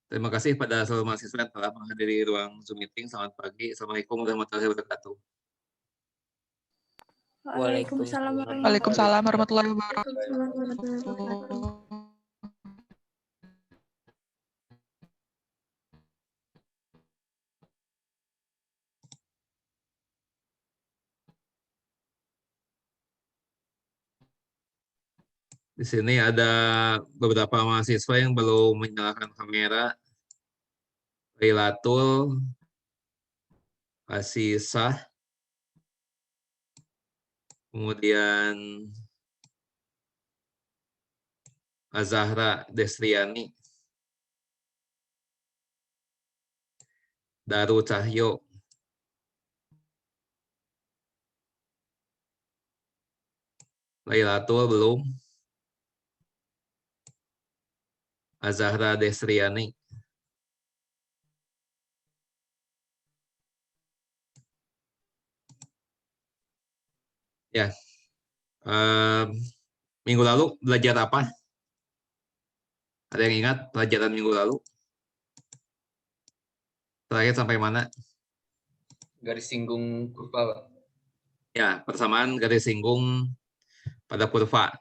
Terima kasih pada seluruh mahasiswa yang telah menghadiri ruang Zoom meeting. Selamat pagi. Assalamualaikum warahmatullahi wabarakatuh. Waalaikumsalam Waalaikumsalam warahmatullahi wabarakatuh. wabarakatuh. Di sini ada beberapa mahasiswa yang belum menyalakan kamera. Lailatul, Asisah, kemudian Azahra Destriani, Daru Cahyo, Lailatul belum, Azahra Destriani. Ya, minggu lalu belajar apa? Ada yang ingat pelajaran minggu lalu? Terakhir sampai mana? Garis singgung kurva, Pak. Ya, persamaan garis singgung pada kurva.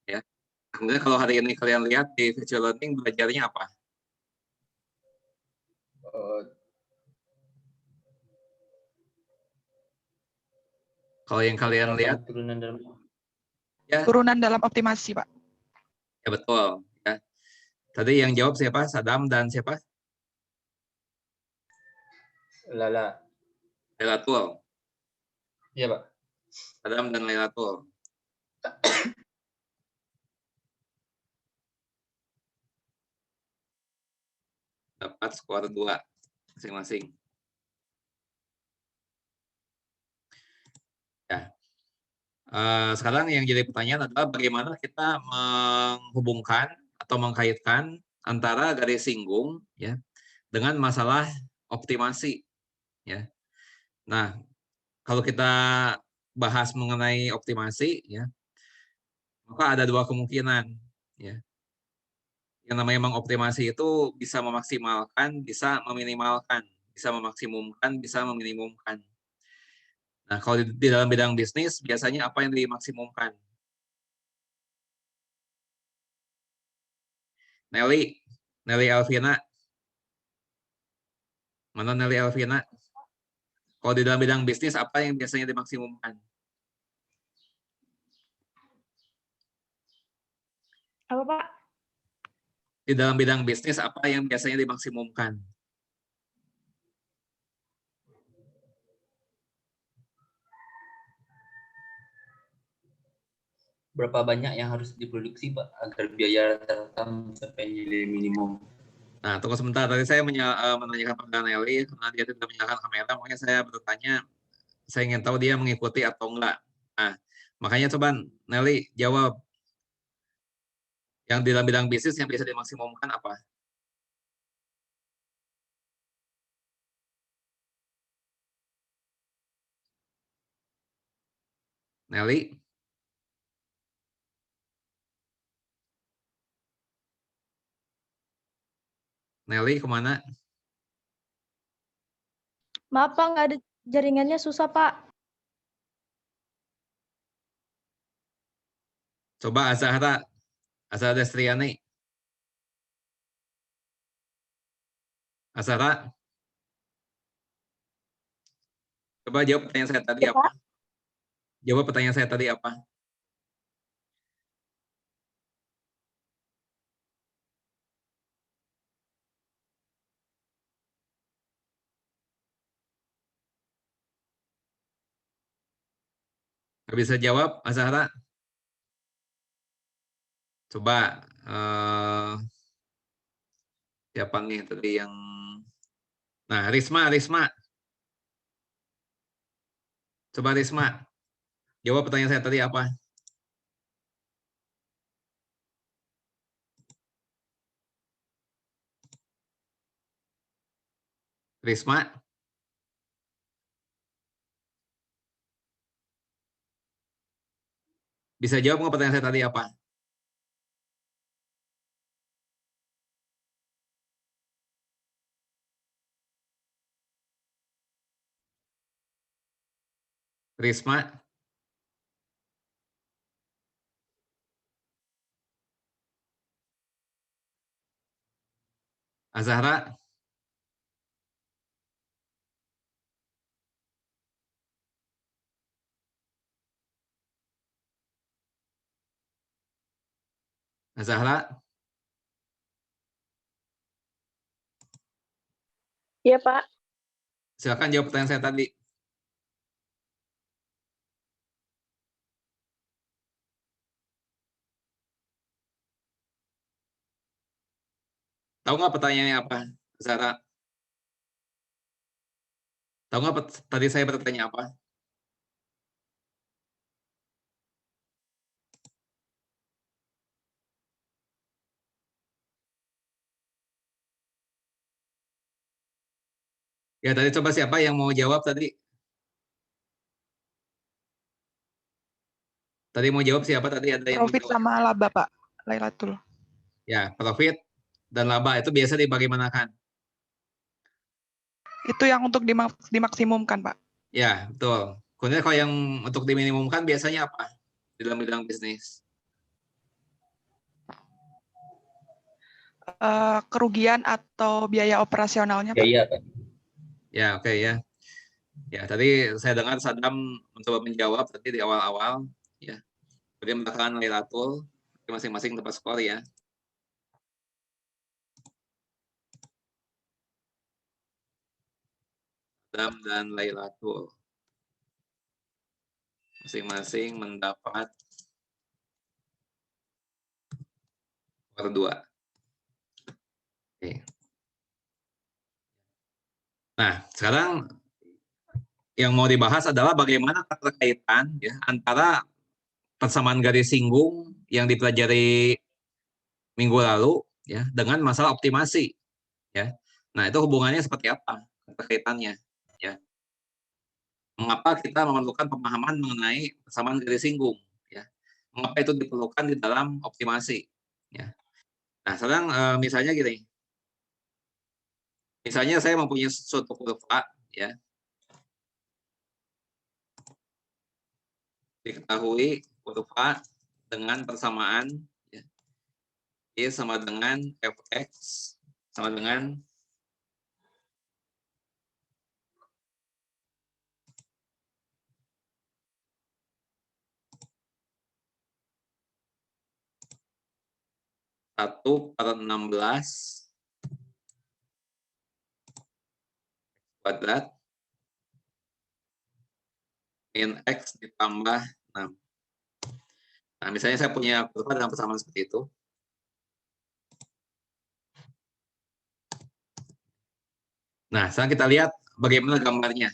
Ya. Kemudian kalau hari ini kalian lihat di virtual learning belajarnya apa? Kalau yang kalian lihat Turunan dalam optimasi, Pak. ya betul. Ya. Tadi yang jawab siapa? Sadam dan siapa? Lala. Lailatul. Iya, Pak. Sadam dan Lailatul. Dapat skor 2 masing-masing. Ya. Sekarang yang jadi pertanyaan adalah bagaimana kita menghubungkan atau mengkaitkan antara garis singgung ya dengan masalah optimasi ya. Nah, kalau kita bahas mengenai optimasi ya, maka ada dua kemungkinan ya. Yang namanya mengoptimasi itu bisa memaksimalkan, bisa meminimalkan, bisa memaksimumkan, bisa meminimumkan. Nah, kalau di dalam bidang bisnis biasanya apa yang dimaksimumkan? Nelly Alvina. Mana Nelly Alvina? Kalau di dalam bidang bisnis apa yang biasanya dimaksimumkan? Apa, Pak? Di dalam bidang bisnis apa yang biasanya dimaksimumkan? Berapa banyak yang harus diproduksi, Pak, agar biaya rata-rata mencapai nilai minimum? Nah, tunggu sebentar. Tadi saya menanyakan pada Nelly, karena dia tidak menyalakan kamera, makanya saya bertanya, saya ingin tahu dia mengikuti atau enggak. Nah, makanya coba Nelly jawab. Yang di dalam bidang bisnis yang bisa dimaksimumkan apa? Nelly? Nelly kemana? Maaf, Pak, nggak ada jaringannya, susah, Pak. Coba Azahra Destriani. Azahra? Coba jawab pertanyaan saya tadi Ya, apa? Pak. Jawab pertanyaan saya tadi apa? Nggak bisa jawab, Azahra? Coba siapa nih tadi yang... Nah, Risma. Coba Risma. Jawab pertanyaan saya tadi apa? Risma? Bisa jawab nggak pertanyaan saya tadi apa? Risma, Azahra, Azahra, Iya, Pak. silakan jawab pertanyaan saya tadi. Tahu nggak pertanyaannya apa, Azahra? Tahu nggak tadi saya bertanya apa? Ya, tadi coba siapa yang mau jawab tadi? Tadi mau jawab siapa tadi? Ada yang mau Profit jawab? sama laba, Pak. Lailatul. Ya, profit dan laba itu biasa dibagaimanakan? Itu yang untuk dimaksimumkan, Pak. Ya, betul. Kemudian kalau yang untuk diminimumkan biasanya apa di dalam bidang bisnis? Kerugian atau biaya operasionalnya, Pak. Biaya, Pak. Ya, oke ya. Ya, tadi saya dengar Sadam mencoba menjawab tadi di awal-awal. Ya, kemudian belakangan Lailatul, masing-masing dapat skor ya. Sadam dan Lailatul masing-masing mendapat skor 2. Oke. Nah, sekarang yang mau dibahas adalah bagaimana keterkaitan ya antara persamaan garis singgung yang dipelajari minggu lalu ya dengan masalah optimasi ya. Nah, itu hubungannya seperti apa keterkaitannya ya. Mengapa kita memerlukan pemahaman mengenai persamaan garis singgung ya. Mengapa itu diperlukan di dalam optimasi ya. Nah, sekarang misalnya gini. Misalnya saya mempunyai suatu kurva ya. Diketahui kurva dengan persamaan ya, Y sama dengan fx sama dengan satu per 16 kuadrat min x ditambah 6. Nah, misalnya saya punya kurva dengan persamaan seperti itu. Nah, sekarang kita lihat bagaimana gambarnya.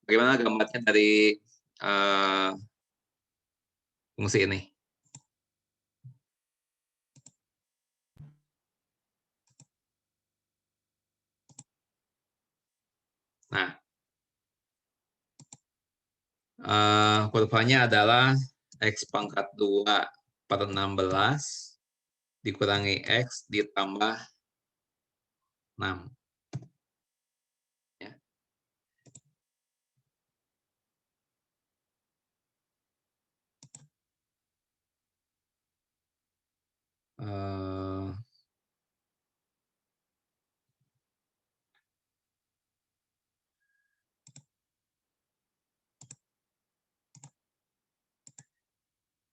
Bagaimana gambarnya dari fungsi ini. Nah, kurvanya adalah x pangkat 2 per 16 dikurangi x ditambah 6. Ya.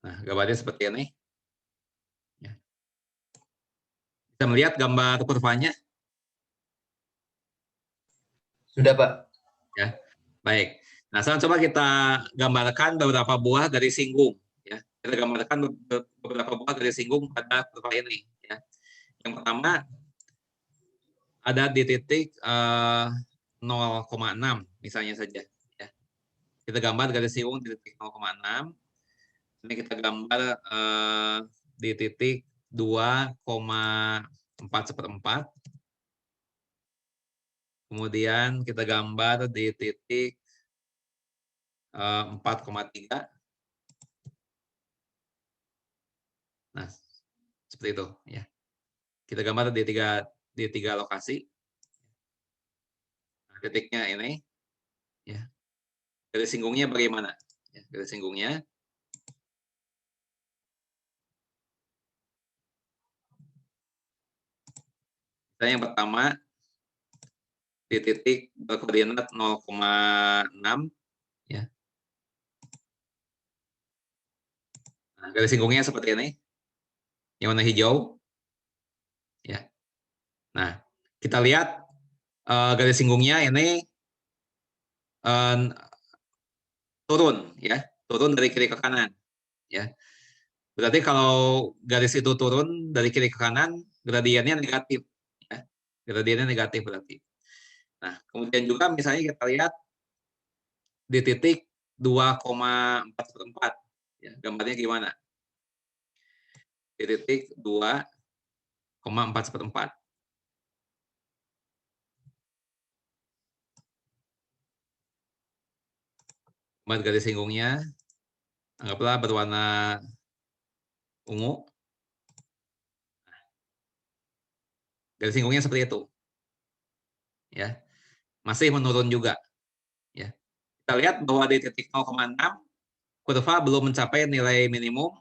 Nah, gambarnya seperti ini. Ya. Bisa melihat gambar kurvanya? Sudah, Pak. Ya, baik. Nah, sekarang coba kita gambarkan beberapa buah dari singgung. Ya, kita gambarkan beberapa buah dari singgung pada kurva ini. Ya. Yang pertama ada di titik 0,6 misalnya saja. Ya. Kita gambar garis singgung di titik 0,6. Ini kita gambar di titik 2,4/4. Kemudian kita gambar di titik 4,3. Nah, seperti itu ya. Kita gambar di tiga lokasi. Nah, titiknya ini ya. Garis singgungnya bagaimana? ya, garis singgungnya. Misalnya yang pertama di titik berkoordinat 0,6 ya. Nah, garis singgungnya seperti ini. Yang warna hijau ya. Nah, kita lihat garis singgungnya ini turun ya, turun dari kiri ke kanan ya. Berarti kalau garis itu turun dari kiri ke kanan, gradiennya negatif ya. Gradiennya negatif berarti. Nah, kemudian juga misalnya kita lihat di titik 2,4/4 ya, gambarnya gimana? Di titik 2,4/4. Garis singgungnya anggaplah berwarna ungu. Garis singgungnya seperti itu. Ya. Masih menurun juga. Ya. Kita lihat bahwa di titik 0,6 kurva belum mencapai nilai minimum.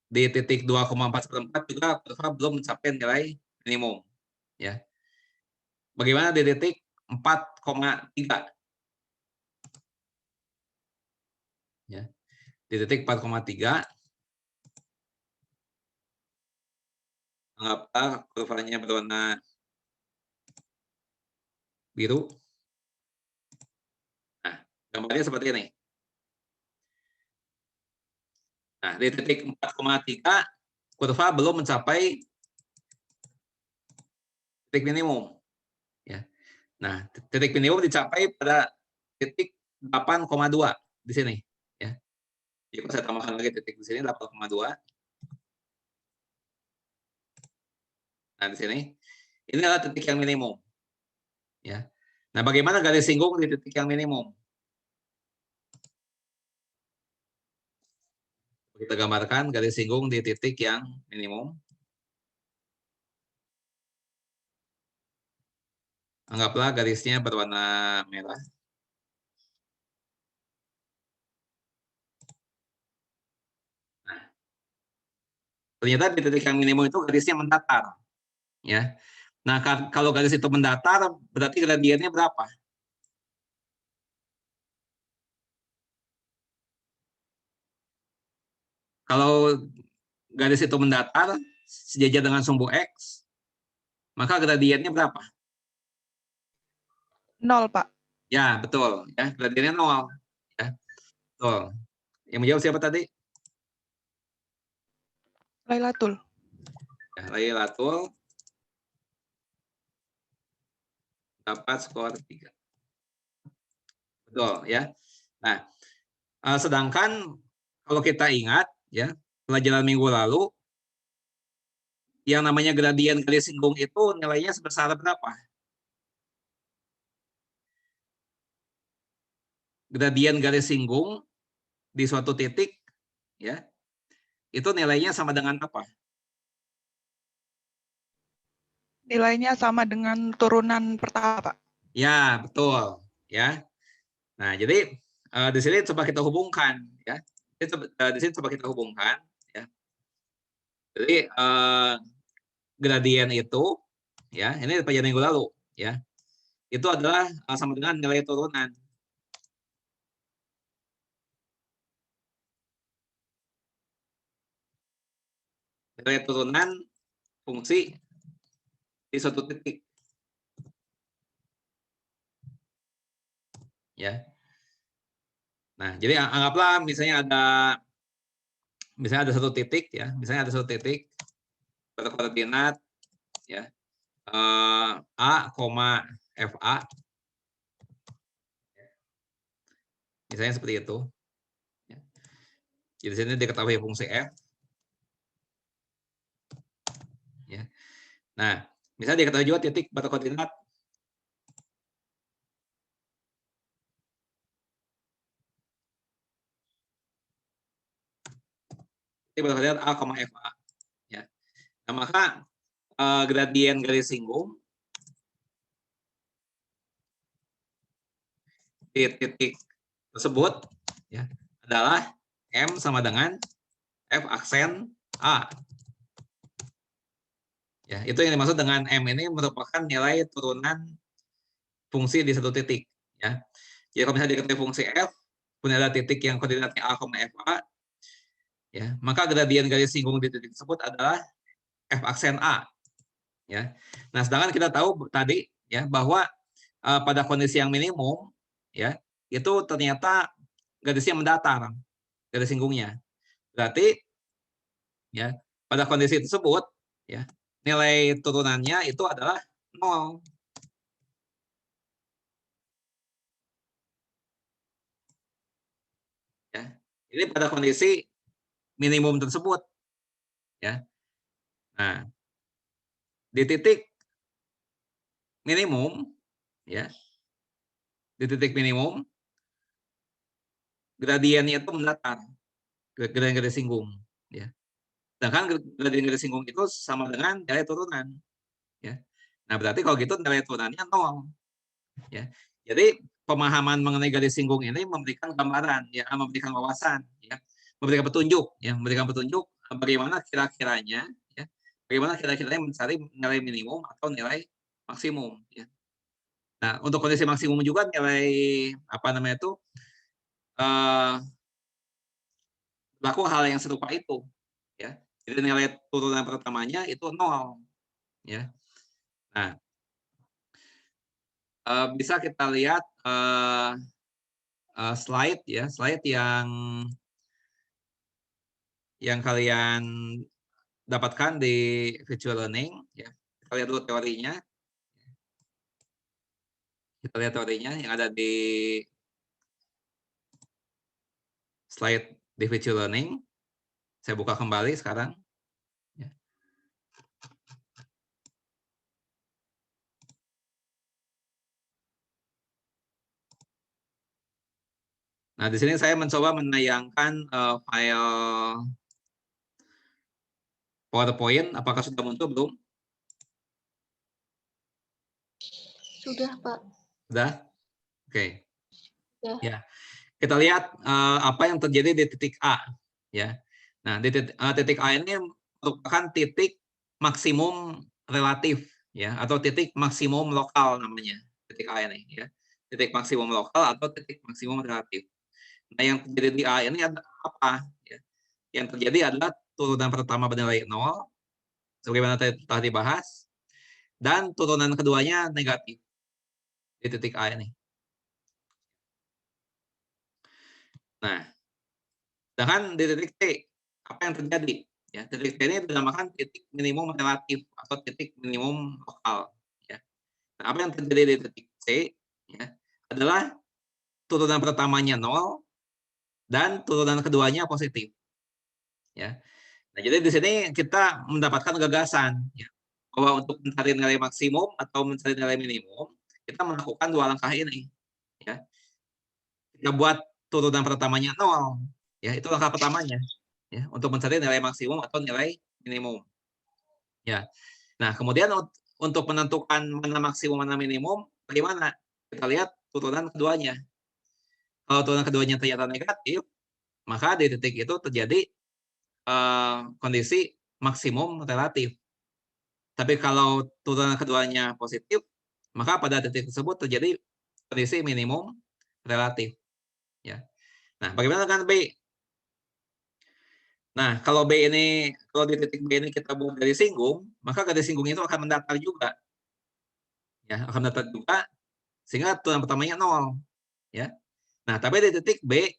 Di titik 2,4/4 juga kurva belum mencapai nilai minimum. Ya. Bagaimana di titik 4,3? Ya. Di titik 4,3 anggaplah kurvanya berwarna biru. Nah, gambarnya seperti ini. Nah, di titik 4,3 kurva belum mencapai titik minimum. Ya. Nah, titik minimum dicapai pada titik 8,2 di sini. Ya. Jadi saya tambahkan lagi titik di sini 8,2. Nah, di sini ini adalah titik yang minimum. Ya. Nah, bagaimana garis singgung di titik yang minimum? Kita gambarkan garis singgung di titik yang minimum. Anggaplah garisnya berwarna merah. Nah, ternyata di titik yang minimum itu garisnya mendatar. Ya. Nah, kalau garis itu mendatar, berarti gradiennya berapa? Kalau garis itu mendatar, sejajar dengan sumbu X, maka gradiennya berapa? 0, Pak. Ya, betul. Ya, gradiennya 0. Ya, betul. Yang menjawab siapa tadi? Lailatul. Ya, Lailatul dapat skor 3. Betul, ya. Nah, sedangkan kalau kita ingat, ya, pelajaran minggu lalu, yang namanya gradien garis singgung itu nilainya sebesar berapa? Gradien garis singgung di suatu titik, ya, itu nilainya sama dengan apa? Nilainya sama dengan turunan pertama, Pak. Ya, betul. Ya. Nah, jadi di sini coba kita hubungkan, ya. Di sini coba kita hubungkan, ya. Jadi gradien itu, ya, ini pelajaran minggu lalu, ya. Itu adalah sama dengan nilai turunan. Nilai turunan fungsi di suatu titik. Ya. Nah, jadi anggaplah misalnya ada satu titik, ya, misalnya ada satu titik berkoordinat, ya, A, FA, misalnya seperti itu. Ya. Jadi di sini diketahui fungsi F. Ya. Nah, misalnya diketahui juga titik berkoordinat A, FA. Ya. Nah, maka gradien garis singgung di titik tersebut, ya adalah M sama dengan F aksen A. Ya, itu yang dimaksud dengan M ini merupakan nilai turunan fungsi di satu titik. Ya. Jadi kalau misalnya diketahui fungsi F, punya ada titik yang koordinatnya A, FA, ya, maka gradien garis singgung di titik tersebut adalah F aksen A. Ya. Nah, sedangkan kita tahu tadi ya bahwa pada kondisi yang minimum, ya, itu ternyata garisnya mendatar, garis singgungnya. Berarti, ya, pada kondisi tersebut, ya, nilai turunannya itu adalah 0. Ya. Ini pada kondisi minimum tersebut. Ya. Nah, di titik minimum, ya, di titik minimum, gradiennya itu mendatar, gradien garis singgung. Ya. Sedangkan gradien garis singgung itu sama dengan nilai turunan. Ya. Nah, berarti kalau gitu nilai turunannya 0. Ya. Jadi pemahaman mengenai garis singgung ini memberikan gambaran, ya, memberikan wawasan, ya, memberikan petunjuk bagaimana kira-kiranya, ya, bagaimana kira-kiranya mencari nilai minimum atau nilai maksimum. Ya. Nah, untuk kondisi maksimum juga nilai apa namanya itu berlaku hal yang serupa itu. Ya. Jadi nilai turunan pertamanya itu 0. Ya. Nah, bisa kita lihat slide ya, slide yang kalian dapatkan di virtual learning ya. Kita lihat dulu teorinya. Kita lihat teorinya yang ada di slide di virtual learning. Saya buka kembali sekarang. Ya. Nah, di sini saya mencoba menayangkan file PowerPoint. Apakah sudah muncul belum? Sudah, Pak. Sudah? Oke. Ya. Ya. Kita lihat apa yang terjadi di titik A. Ya. Nah, di titik A ini merupakan titik maksimum relatif, ya, atau titik maksimum lokal namanya titik A ini, ya. Titik maksimum lokal atau titik maksimum relatif. Nah, yang terjadi di A ini ada apa? Ya. Yang terjadi adalah turunan pertama bernilai 0, sebagaimana telah dibahas, dan turunan keduanya negatif di titik A ini. Nah, sedangkan di titik T, apa yang terjadi? Ya, titik T ini dinamakan titik minimum relatif atau titik minimum lokal. Ya. Nah, apa yang terjadi di titik C ya, adalah turunan pertamanya 0 dan turunan keduanya positif. Ya. Nah, jadi di sini kita mendapatkan gagasan ya, bahwa untuk mencari nilai maksimum atau mencari nilai minimum, kita melakukan 2 langkah ini. Ya. Kita buat turunan pertamanya 0. Ya, itu langkah pertamanya. Ya, untuk mencari nilai maksimum atau nilai minimum. Ya. Nah, kemudian untuk menentukan mana maksimum mana minimum, bagaimana? Kita lihat turunan keduanya. Kalau turunan keduanya ternyata negatif, maka di titik itu terjadi kondisi maksimum relatif. Tapi kalau turunan keduanya positif, maka pada titik tersebut terjadi kondisi minimum relatif. Ya. Nah, bagaimana dengan B? Nah, kalau B ini, kalau di titik B ini kita buat garis singgung, maka garis singgung itu akan mendatar juga. Ya, akan mendatar juga, sehingga turunan pertamanya 0. Ya. Nah, tapi di titik B,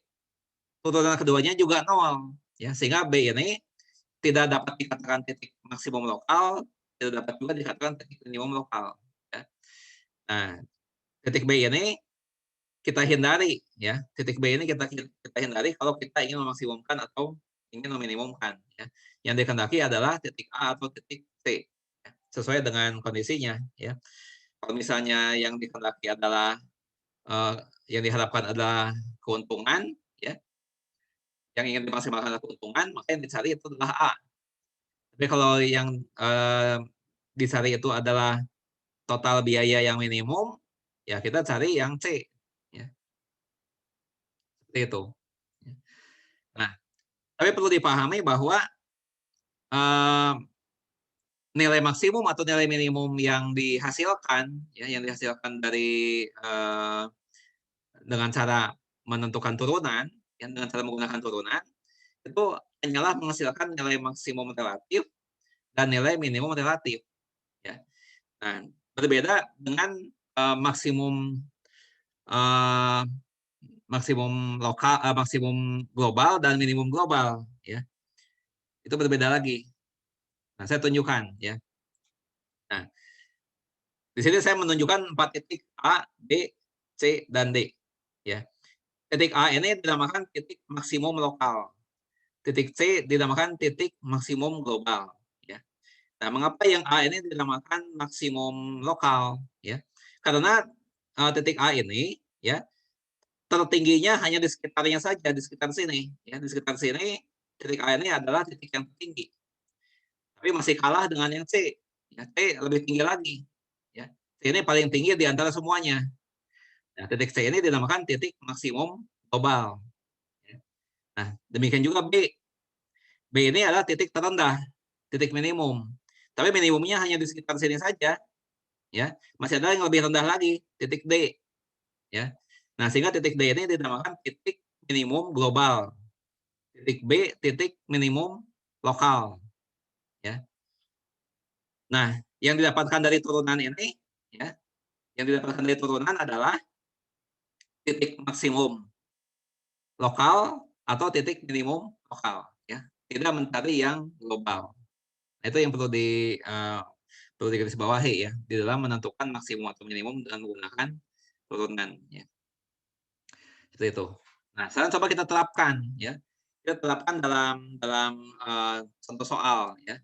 turunan keduanya juga 0. Ya, sehingga B ini tidak dapat dikatakan titik maksimum lokal, tidak dapat juga dikatakan titik minimum lokal. Ya. Nah, titik B ini kita hindari, ya. Titik B ini kita hindari kalau kita ingin memaksimumkan atau ingin meminimumkan. Ya. Yang dikehendaki adalah titik A atau titik C, ya. Sesuai dengan kondisinya. Ya. Kalau misalnya yang dikehendaki adalah yang diharapkan adalah keuntungan, ya. Yang ingin dimaksimalkan adalah keuntungan, maka yang dicari itu adalah A. Tapi kalau yang dicari itu adalah total biaya yang minimum, ya kita cari yang C. Ya. Seperti itu. Tapi perlu dipahami bahwa nilai maksimum atau nilai minimum yang dihasilkan, ya, yang dihasilkan dari dengan cara menentukan turunan, yang dengan cara menggunakan turunan, itu hanyalah menghasilkan nilai maksimum relatif dan nilai minimum relatif. Ya. Nah, berbeda dengan maksimum lokal, maksimum global dan minimum global. Ya. Itu berbeda lagi. Nah, saya tunjukkan. Ya. Nah, di sini saya menunjukkan 4 titik A, B, C, dan D. Ya. Titik A ini dinamakan titik maksimum lokal. Titik C dinamakan titik maksimum global. Ya. Nah, mengapa yang A ini dinamakan maksimum lokal? Ya. Karena titik A ini, ya, tertingginya hanya di sekitarnya saja, di sekitar sini. Ya. Di sekitar sini, titik A ini adalah titik yang tertinggi. Tapi masih kalah dengan yang C. Ya, C lebih tinggi lagi. Ya. C ini paling tinggi di antara semuanya. Nah, titik C ini dinamakan titik maksimum global. Nah, demikian juga B. B ini adalah titik terendah, titik minimum. Tapi minimumnya hanya di sekitar sini saja. Ya, masih ada yang lebih rendah lagi, titik D. Ya. Nah, sehingga titik D ini dinamakan titik minimum global. Titik B, titik minimum lokal. Ya. Nah, yang didapatkan dari turunan ini, ya, yang didapatkan dari turunan adalah titik maksimum lokal atau titik minimum lokal, ya. Tidak mencari yang global. Nah, itu yang perlu digarisbawahi, ya, di dalam menentukan maksimum atau minimum dengan menggunakan turunan, ya. Seperti itu. Nah, sekarang coba kita terapkan, ya. Kita terapkan dalam contoh soal, ya.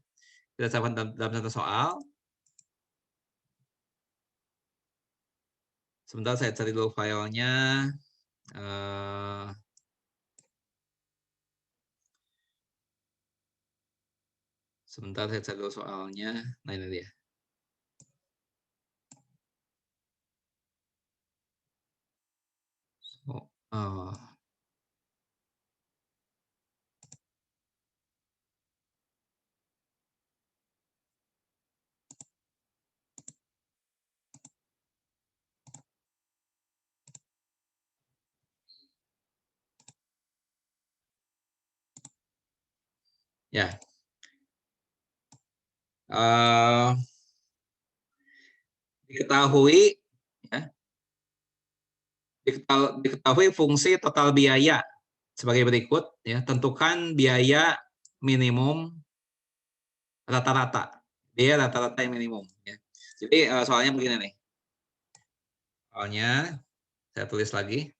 Kita terapkan dalam contoh soal. Sebentar saya cari dulu filenya. Sebentar saya cari dulu soalnya. Nah, ini dia. Ya. Diketahui, ya, diketahui fungsi total biaya sebagai berikut, ya. Tentukan biaya minimum rata-rata, biaya rata-rata yang minimum, ya. Jadi soalnya begini nih, soalnya saya tulis lagi.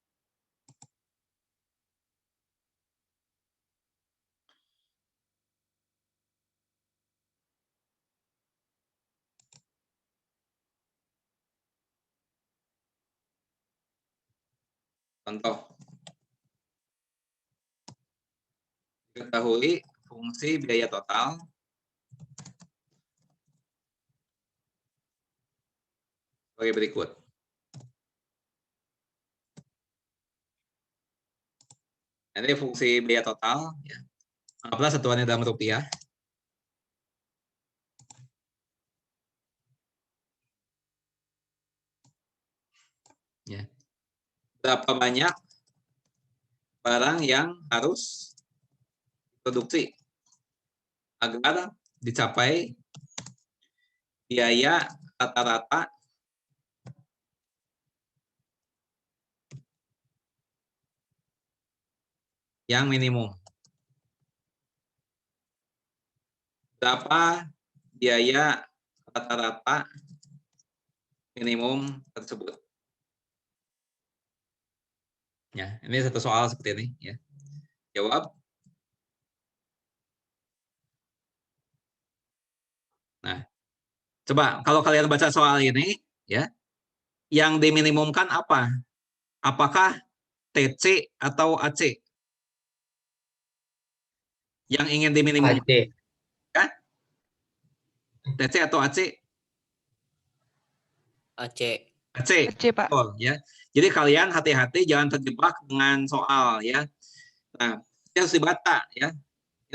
Contoh, diketahui fungsi biaya total sebagai berikut. Ini fungsi biaya total, ya. Anggaplah satuannya dalam rupiah. Ya. Berapa banyak barang yang harus diproduksi agar dicapai biaya rata-rata yang minimum. Berapa biaya rata-rata minimum tersebut? Ya, ini satu soal seperti ini, ya. Jawab. Nah, coba kalau kalian baca soal ini, ya, yang diminimumkan apa? Apakah TC atau AC? Yang ingin diminimumkan, AC. kan? TC atau AC? AC. AC. AC, Pak. Betul, ya. Jadi kalian hati-hati jangan terjebak dengan soal, ya. Nah, harus dibaca, ya.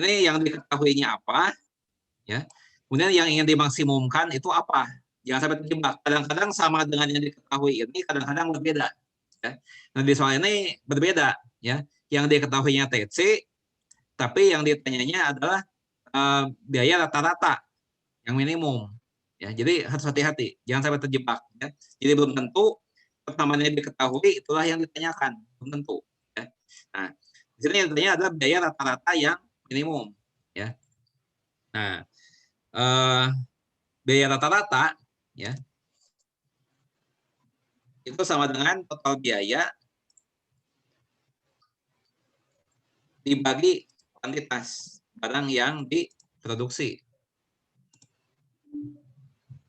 Ini yang diketahuinya apa, ya. Kemudian yang ingin dimaksimumkan itu apa? Jangan sampai terjebak. Kadang-kadang sama dengan yang diketahui ini, kadang-kadang berbeda. Ya. Nah di soal ini berbeda, ya. Yang diketahuinya TC, tapi yang ditanyanya adalah biaya rata-rata yang minimum. Ya, jadi harus hati-hati, jangan sampai terjebak. Ya. Jadi belum tentu pertamanya diketahui itulah yang ditanyakan, belum tentu. Ya. Nah, di sini yang ditanya adalah biaya rata-rata yang minimum. Ya. Nah, biaya rata-rata, ya, itu sama dengan total biaya dibagi kuantitas barang yang diproduksi.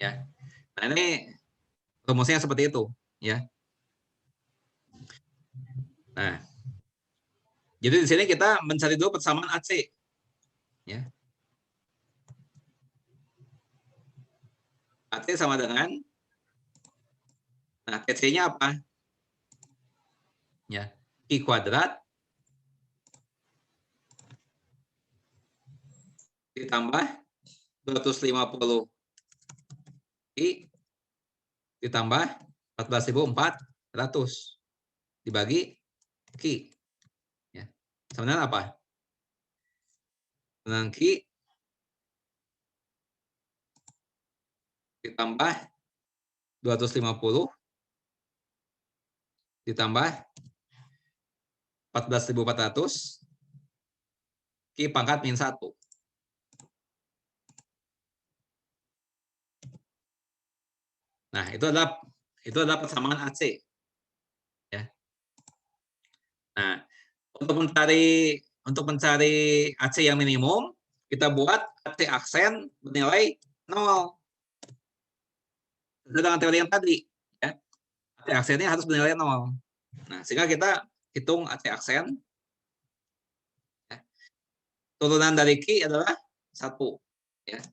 Ya. Nah, ini rumusnya seperti itu, ya. Nah, jadi di sini kita mencari dulu persamaan AC, ya. AC sama dengan, nah TC-nya apa? Ya, I kuadrat ditambah 250 I ditambah 14.400 dibagi Q. Ya. Sama dengan apa? Dengan Q ditambah 250 ditambah 14.400 Q pangkat min 1. Nah, itu adalah persamaan AC. Ya. Nah, untuk mencari AC yang minimum, kita buat AC aksen bernilai 0. Dengan teori yang tadi, ya. AC aksennya harus bernilai 0. Nah, sehingga kita hitung AC aksen. Ya. Turunan dari Q adalah 1. Ya.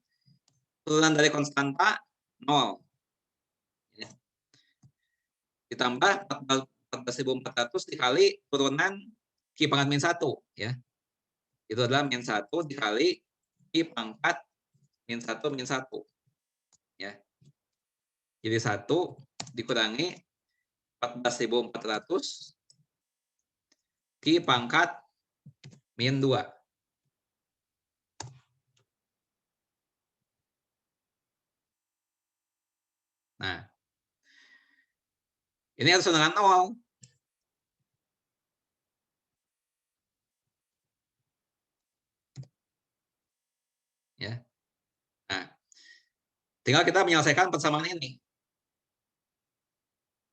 Turunan dari konstanta 0. Ya. Ditambah 14.400 dikali turunan Q pangkat min 1. Ya. Itu adalah min 1 dikali Q pangkat min 1 min 1. Ya. Jadi 1 dikurangi 14.400 Q pangkat min 2. Nah, ini harus dengan 0. Ya. Nah, tinggal kita menyelesaikan persamaan ini.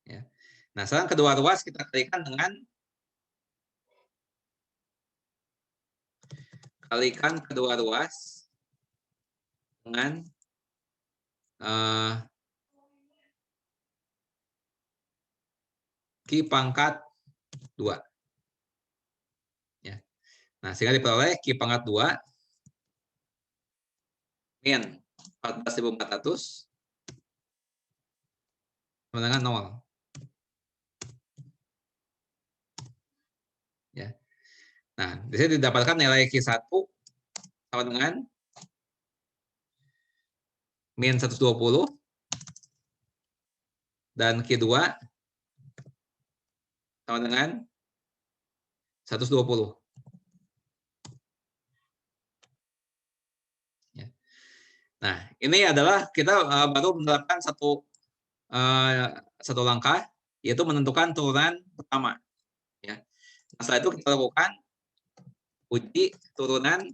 Ya. Nah, sekarang kedua ruas kita kalikan dengan kedua ruas dengan Q pangkat 2. Ya. Nah, sehingga diperoleh Q pangkat 2 min 14.400 sama dengan 0. Ya. Nah, di sini didapatkan nilai Q1 sama dengan min 120 dan Q2 sama dengan 120. Ya. Nah, ini adalah kita baru menerapkan satu langkah, yaitu menentukan turunan pertama. Ya. Nah, setelah itu kita lakukan uji turunan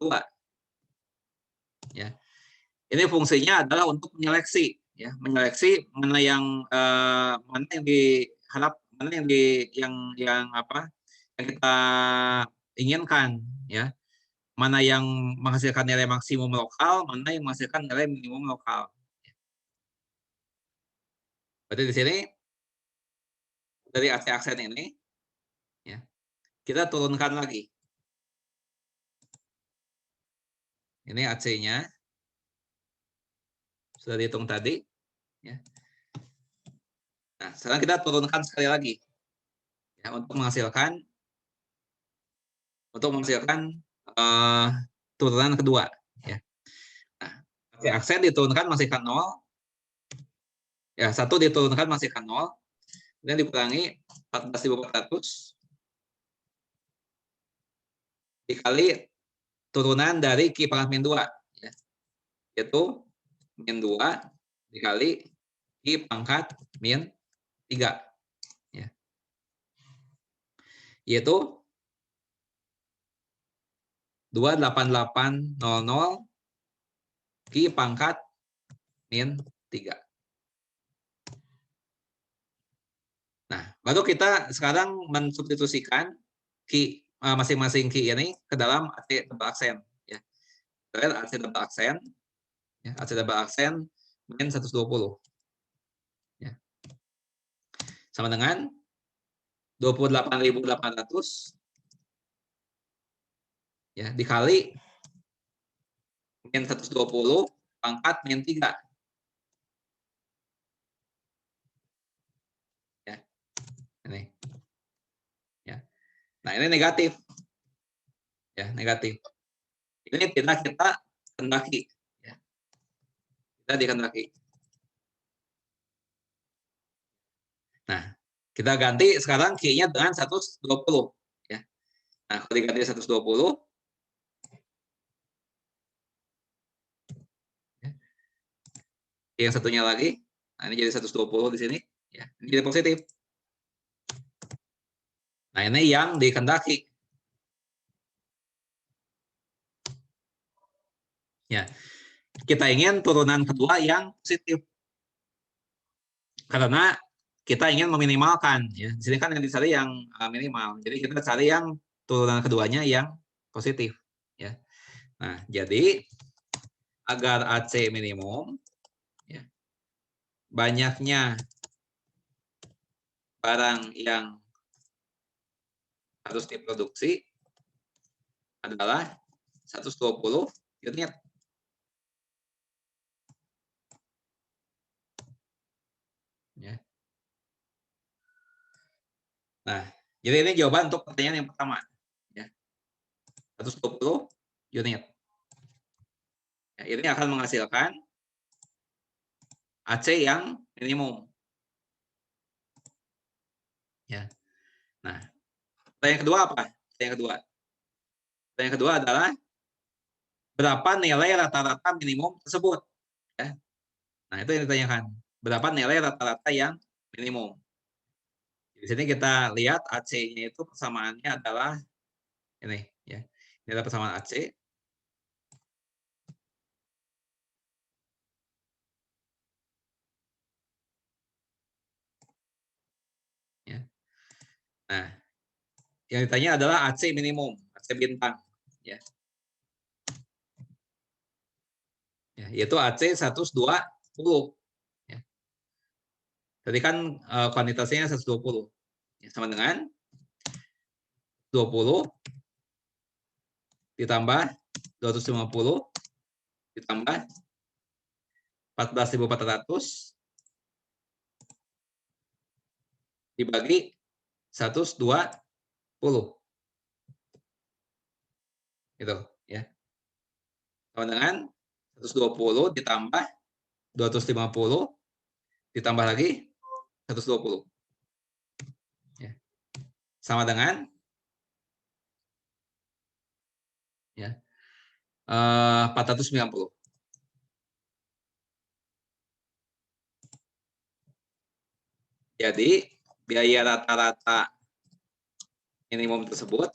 2. Ya. Ini fungsinya adalah untuk menyeleksi, ya, menyeleksi mana yang diharap, mana yang kita inginkan, ya. Mana yang menghasilkan nilai maksimum lokal, mana yang menghasilkan nilai minimum lokal. Berarti di sini dari AC aksen ini, ya, kita turunkan lagi. Ini AC-nya sudah dihitung tadi. Ya. Nah, sekarang kita turunkan sekali lagi, ya, untuk menghasilkan untuk menghasilkan turunan kedua. Ya. Nah, aksen diturunkan masihkan 0. Ya, 1 diturunkan masihkan 0. Kemudian dikurangi 14.400 dikali turunan dari Ki pangkat min 2. Ya. Yaitu min 2 dikali Ki pangkat min 3. Ya. Yaitu 28800 Ki pangkat min 3. Nah, baru kita sekarang mensubstitusikan Ki masing-masing Ki ini ke dalam AC double aksen. Ya. AC double aksen, ya, AC double aksen min 120. Ya. Sama dengan 28.800 ya, dikali min 120 pangkat min 3. Ya. Ini. Ya. Nah, ini negatif. Ya, negatif. Ini tidak kita kendaki. Ya. Kita dikendaki. Nah, kita ganti sekarang Q-nya dengan 120. Ya. Nah, kalau diganti 120, ya. Yang satunya lagi, nah ini jadi 120 di sini. Ya. Ini jadi positif. Nah, ini yang dikendaki. Ya. Kita ingin turunan kedua yang positif. Karena kita ingin meminimalkan. Ya. Di sini kan yang dicari yang minimal. Jadi kita cari yang turunan keduanya yang positif. Ya. Nah, jadi agar AC minimum, ya, banyaknya barang yang harus diproduksi adalah 120 unit. Ya. Nah, jadi ini jawaban untuk pertanyaan yang pertama. Ya. 120 unit. Ya, ini akan menghasilkan AC yang minimum. Ya. Nah, pertanyaan kedua apa? Pertanyaan kedua adalah berapa nilai rata-rata minimum tersebut? Ya. Nah, itu yang ditanyakan. Berapa nilai rata-rata yang minimum? Di sini kita lihat AC-nya itu persamaannya adalah ini, ya. Ini adalah persamaan AC. Ya. Nah, yang ditanya adalah AC minimum, AC bintang, ya. Ya, yaitu AC 120. Ya. Tadi kan kuantitasnya 120. Ya, sama dengan 20 ditambah 250 ditambah 14.400 dibagi 120. Gitu, ya. Sama dengan 120 ditambah 250 ditambah lagi 120. Ya. Sama dengan ya 490. Jadi biaya rata-rata minimum tersebut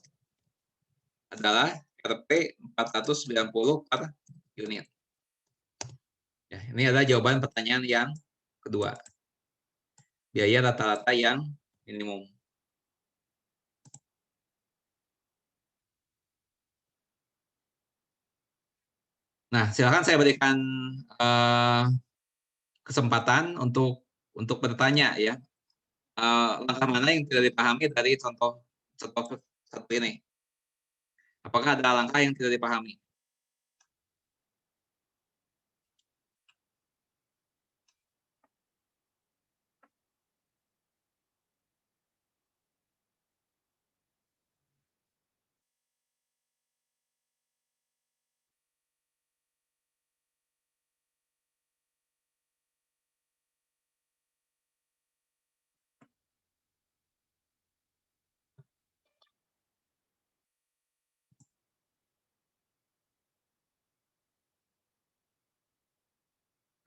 adalah Rp 490 per unit. Ya, ini adalah jawaban pertanyaan yang kedua. Biaya rata-rata yang minimum. Nah, silakan saya berikan kesempatan untuk bertanya, ya. Langkah mana yang tidak dipahami dari contoh satu ini? Apakah ada langkah yang tidak dipahami?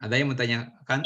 Ada yang mau tanyakan?